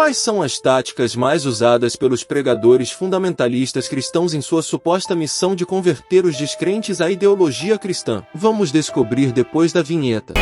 Quais são as táticas mais usadas pelos pregadores fundamentalistas cristãos em sua suposta missão de converter os descrentes à ideologia cristã? Vamos descobrir depois da vinheta.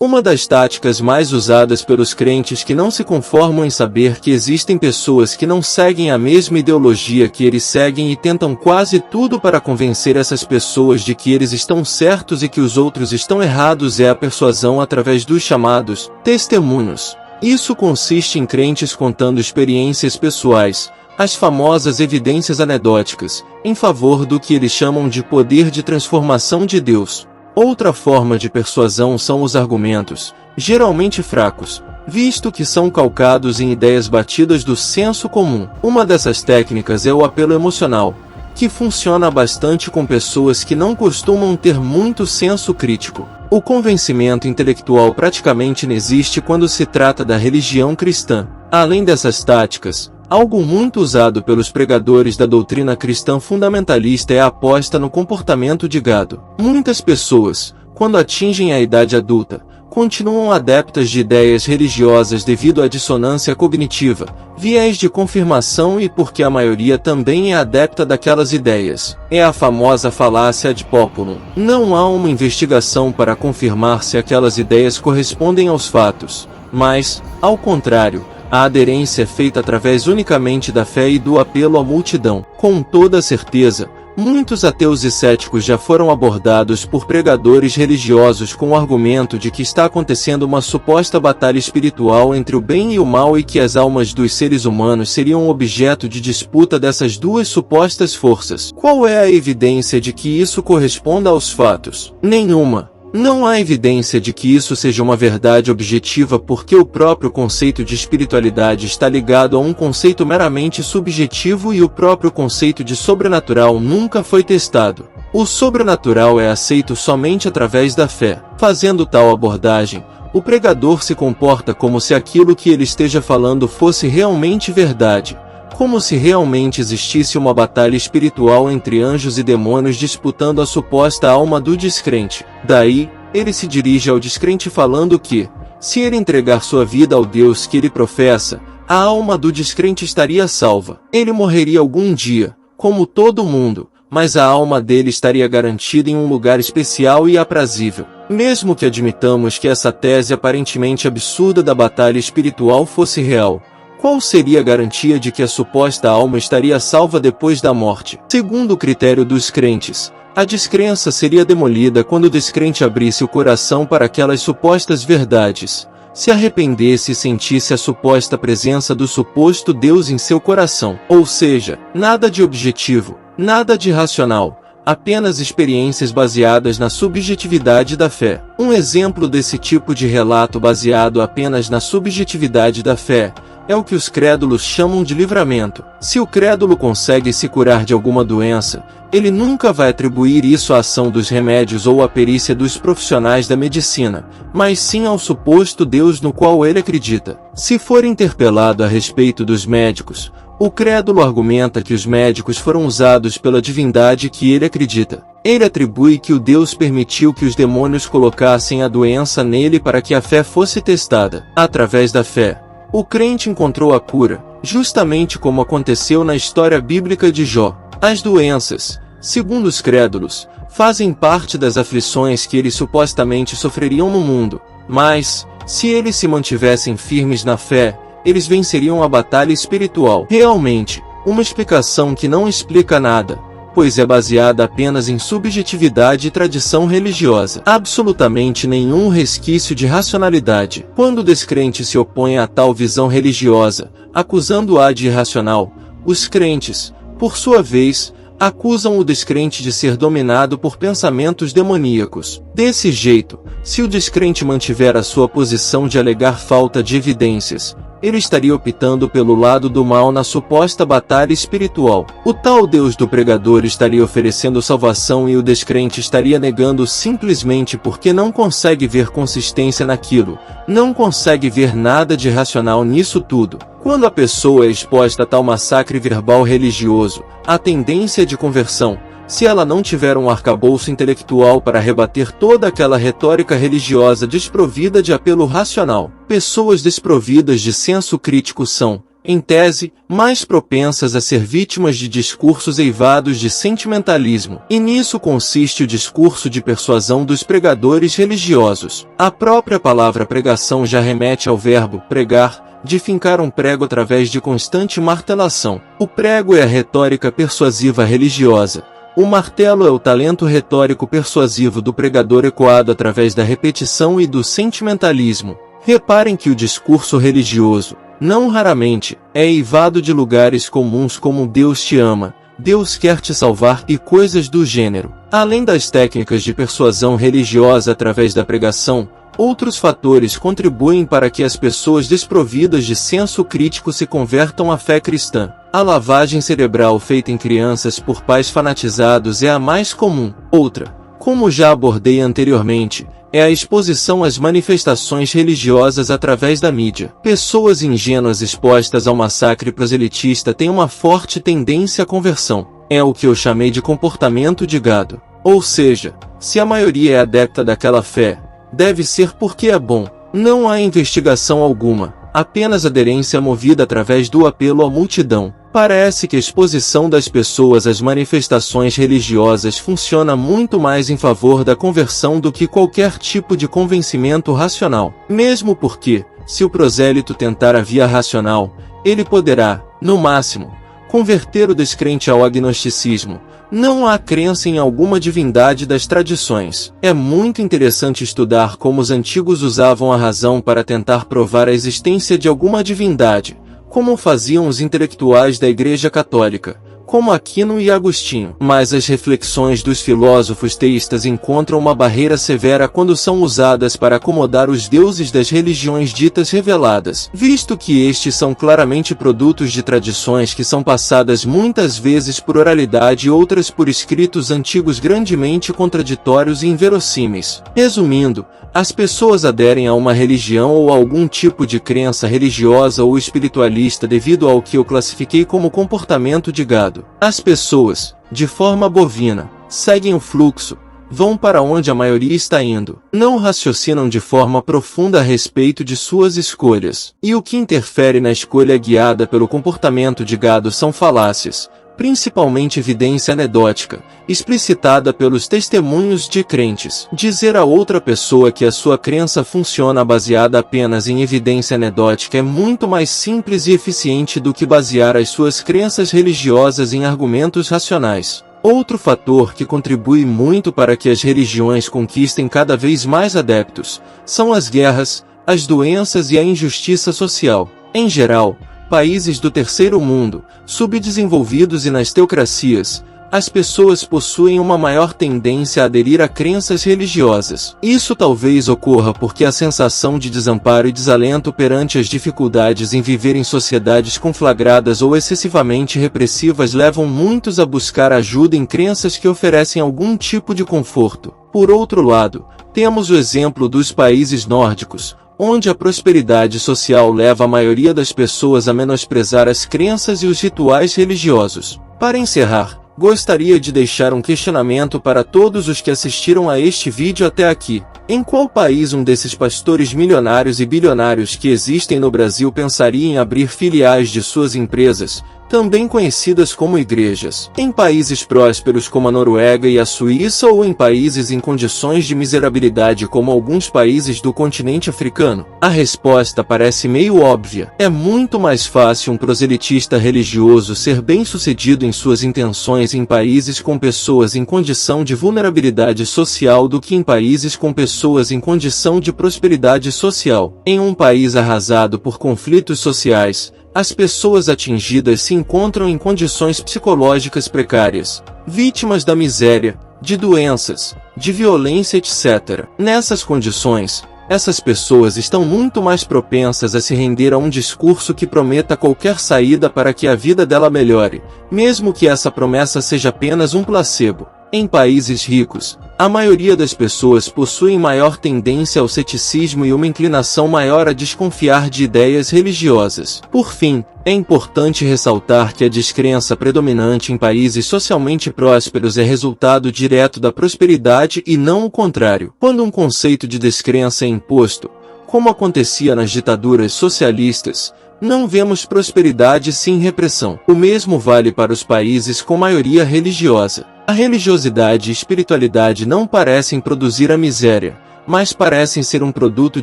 Uma das táticas mais usadas pelos crentes que não se conformam em saber que existem pessoas que não seguem a mesma ideologia que eles seguem e tentam quase tudo para convencer essas pessoas de que eles estão certos e que os outros estão errados é a persuasão através dos chamados testemunhos. Isso consiste em crentes contando experiências pessoais, as famosas evidências anedóticas, em favor do que eles chamam de poder de transformação de Deus. Outra forma de persuasão são os argumentos, geralmente fracos, visto que são calcados em ideias batidas do senso comum. Uma dessas técnicas é o apelo emocional, que funciona bastante com pessoas que não costumam ter muito senso crítico. O convencimento intelectual praticamente não existe quando se trata da religião cristã. Além dessas táticas, algo muito usado pelos pregadores da doutrina cristã fundamentalista é a aposta no comportamento de gado. Muitas pessoas, quando atingem a idade adulta, continuam adeptas de ideias religiosas devido à dissonância cognitiva, viés de confirmação e porque a maioria também é adepta daquelas ideias. É a famosa falácia ad populum. Não há uma investigação para confirmar se aquelas ideias correspondem aos fatos, mas, ao contrário, a aderência é feita através unicamente da fé e do apelo à multidão. Com toda certeza, muitos ateus e céticos já foram abordados por pregadores religiosos com o argumento de que está acontecendo uma suposta batalha espiritual entre o bem e o mal e que as almas dos seres humanos seriam objeto de disputa dessas duas supostas forças. Qual é a evidência de que isso corresponda aos fatos? Nenhuma. Não há evidência de que isso seja uma verdade objetiva porque o próprio conceito de espiritualidade está ligado a um conceito meramente subjetivo e o próprio conceito de sobrenatural nunca foi testado. O sobrenatural é aceito somente através da fé. Fazendo tal abordagem, o pregador se comporta como se aquilo que ele esteja falando fosse realmente verdade, como se realmente existisse uma batalha espiritual entre anjos e demônios disputando a suposta alma do descrente. Daí, ele se dirige ao descrente falando que, se ele entregar sua vida ao Deus que ele professa, a alma do descrente estaria salva. Ele morreria algum dia, como todo mundo, mas a alma dele estaria garantida em um lugar especial e aprazível. Mesmo que admitamos que essa tese aparentemente absurda da batalha espiritual fosse real, qual seria a garantia de que a suposta alma estaria salva depois da morte? Segundo o critério dos crentes, a descrença seria demolida quando o descrente abrisse o coração para aquelas supostas verdades, se arrependesse e sentisse a suposta presença do suposto Deus em seu coração. Ou seja, nada de objetivo, nada de racional, apenas experiências baseadas na subjetividade da fé. Um exemplo desse tipo de relato baseado apenas na subjetividade da fé é o que os crédulos chamam de livramento. Se o crédulo consegue se curar de alguma doença, ele nunca vai atribuir isso à ação dos remédios ou à perícia dos profissionais da medicina, mas sim ao suposto Deus no qual ele acredita. Se for interpelado a respeito dos médicos, o crédulo argumenta que os médicos foram usados pela divindade que ele acredita. Ele atribui que o Deus permitiu que os demônios colocassem a doença nele para que a fé fosse testada. Através da fé, o crente encontrou a cura, justamente como aconteceu na história bíblica de Jó. As doenças, segundo os crédulos, fazem parte das aflições que eles supostamente sofreriam no mundo, mas, se eles se mantivessem firmes na fé, eles venceriam a batalha espiritual. Realmente, uma explicação que não explica nada, pois é baseada apenas em subjetividade e tradição religiosa. Absolutamente nenhum resquício de racionalidade. Quando o descrente se opõe a tal visão religiosa, acusando-a de irracional, os crentes, por sua vez, acusam o descrente de ser dominado por pensamentos demoníacos. Desse jeito, se o descrente mantiver a sua posição de alegar falta de evidências, ele estaria optando pelo lado do mal na suposta batalha espiritual. O tal Deus do pregador estaria oferecendo salvação e o descrente estaria negando simplesmente porque não consegue ver consistência naquilo, não consegue ver nada de racional nisso tudo. Quando a pessoa é exposta a tal massacre verbal religioso, a tendência de conversão, se ela não tiver um arcabouço intelectual para rebater toda aquela retórica religiosa desprovida de apelo racional. Pessoas desprovidas de senso crítico são, em tese, mais propensas a ser vítimas de discursos eivados de sentimentalismo, e nisso consiste o discurso de persuasão dos pregadores religiosos. A própria palavra pregação já remete ao verbo pregar, de fincar um prego através de constante martelação. O prego é a retórica persuasiva religiosa. O martelo é o talento retórico persuasivo do pregador ecoado através da repetição e do sentimentalismo. Reparem que o discurso religioso, não raramente, é eivado de lugares comuns como Deus te ama, Deus quer te salvar e coisas do gênero. Além das técnicas de persuasão religiosa através da pregação, outros fatores contribuem para que as pessoas desprovidas de senso crítico se convertam à fé cristã. A lavagem cerebral feita em crianças por pais fanatizados é a mais comum. Outra, como já abordei anteriormente, é a exposição às manifestações religiosas através da mídia. Pessoas ingênuas expostas ao massacre proselitista têm uma forte tendência à conversão. É o que eu chamei de comportamento de gado. Ou seja, se a maioria é adepta daquela fé, deve ser porque é bom. Não há investigação alguma, apenas aderência movida através do apelo à multidão. Parece que a exposição das pessoas às manifestações religiosas funciona muito mais em favor da conversão do que qualquer tipo de convencimento racional. Mesmo porque, se o prosélito tentar a via racional, ele poderá, no máximo, converter o descrente ao agnosticismo. Não há crença em alguma divindade das tradições. É muito interessante estudar como os antigos usavam a razão para tentar provar a existência de alguma divindade, como faziam os intelectuais da Igreja Católica, como Aquino e Agostinho. Mas as reflexões dos filósofos teístas encontram uma barreira severa quando são usadas para acomodar os deuses das religiões ditas reveladas, visto que estes são claramente produtos de tradições que são passadas muitas vezes por oralidade e outras por escritos antigos grandemente contraditórios e inverossímeis. Resumindo, as pessoas aderem a uma religião ou a algum tipo de crença religiosa ou espiritualista devido ao que eu classifiquei como comportamento de gado. As pessoas, de forma bovina, seguem o fluxo, vão para onde a maioria está indo, não raciocinam de forma profunda a respeito de suas escolhas. E o que interfere na escolha guiada pelo comportamento de gado são falácias, principalmente evidência anedótica, explicitada pelos testemunhos de crentes. Dizer a outra pessoa que a sua crença funciona baseada apenas em evidência anedótica é muito mais simples e eficiente do que basear as suas crenças religiosas em argumentos racionais. Outro fator que contribui muito para que as religiões conquistem cada vez mais adeptos são as guerras, as doenças e a injustiça social. Em geral, países do terceiro mundo, subdesenvolvidos e nas teocracias, as pessoas possuem uma maior tendência a aderir a crenças religiosas. Isso talvez ocorra porque a sensação de desamparo e desalento perante as dificuldades em viver em sociedades conflagradas ou excessivamente repressivas levam muitos a buscar ajuda em crenças que oferecem algum tipo de conforto. Por outro lado, temos o exemplo dos países nórdicos, onde a prosperidade social leva a maioria das pessoas a menosprezar as crenças e os rituais religiosos. Para encerrar, gostaria de deixar um questionamento para todos os que assistiram a este vídeo até aqui. Em qual país um desses pastores milionários e bilionários que existem no Brasil pensaria em abrir filiais de suas empresas, também conhecidas como igrejas, em países prósperos como a Noruega e a Suíça ou em países em condições de miserabilidade como alguns países do continente africano? A resposta parece meio óbvia. É muito mais fácil um proselitista religioso ser bem-sucedido em suas intenções em países com pessoas em condição de vulnerabilidade social do que em países com pessoas em condição de prosperidade social. Em um país arrasado por conflitos sociais, as pessoas atingidas se encontram em condições psicológicas precárias, vítimas da miséria, de doenças, de violência, etc. Nessas condições, essas pessoas estão muito mais propensas a se render a um discurso que prometa qualquer saída para que a vida dela melhore, mesmo que essa promessa seja apenas um placebo. Em países ricos, A maioria das pessoas possuem maior tendência ao ceticismo e uma inclinação maior a desconfiar de ideias religiosas. Por fim, é importante ressaltar que a descrença predominante em países socialmente prósperos é resultado direto da prosperidade e não o contrário. Quando um conceito de descrença é imposto, como acontecia nas ditaduras socialistas, não vemos prosperidade sem repressão. O mesmo vale para os países com maioria religiosa. A religiosidade e espiritualidade não parecem produzir a miséria, mas parecem ser um produto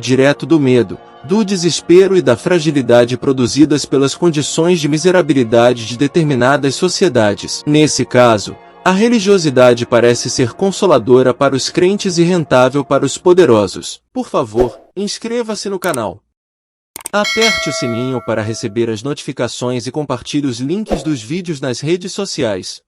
direto do medo, do desespero e da fragilidade produzidas pelas condições de miserabilidade de determinadas sociedades. Nesse caso, a religiosidade parece ser consoladora para os crentes e rentável para os poderosos. Por favor, inscreva-se no canal. Aperte o sininho para receber as notificações e compartilhe os links dos vídeos nas redes sociais.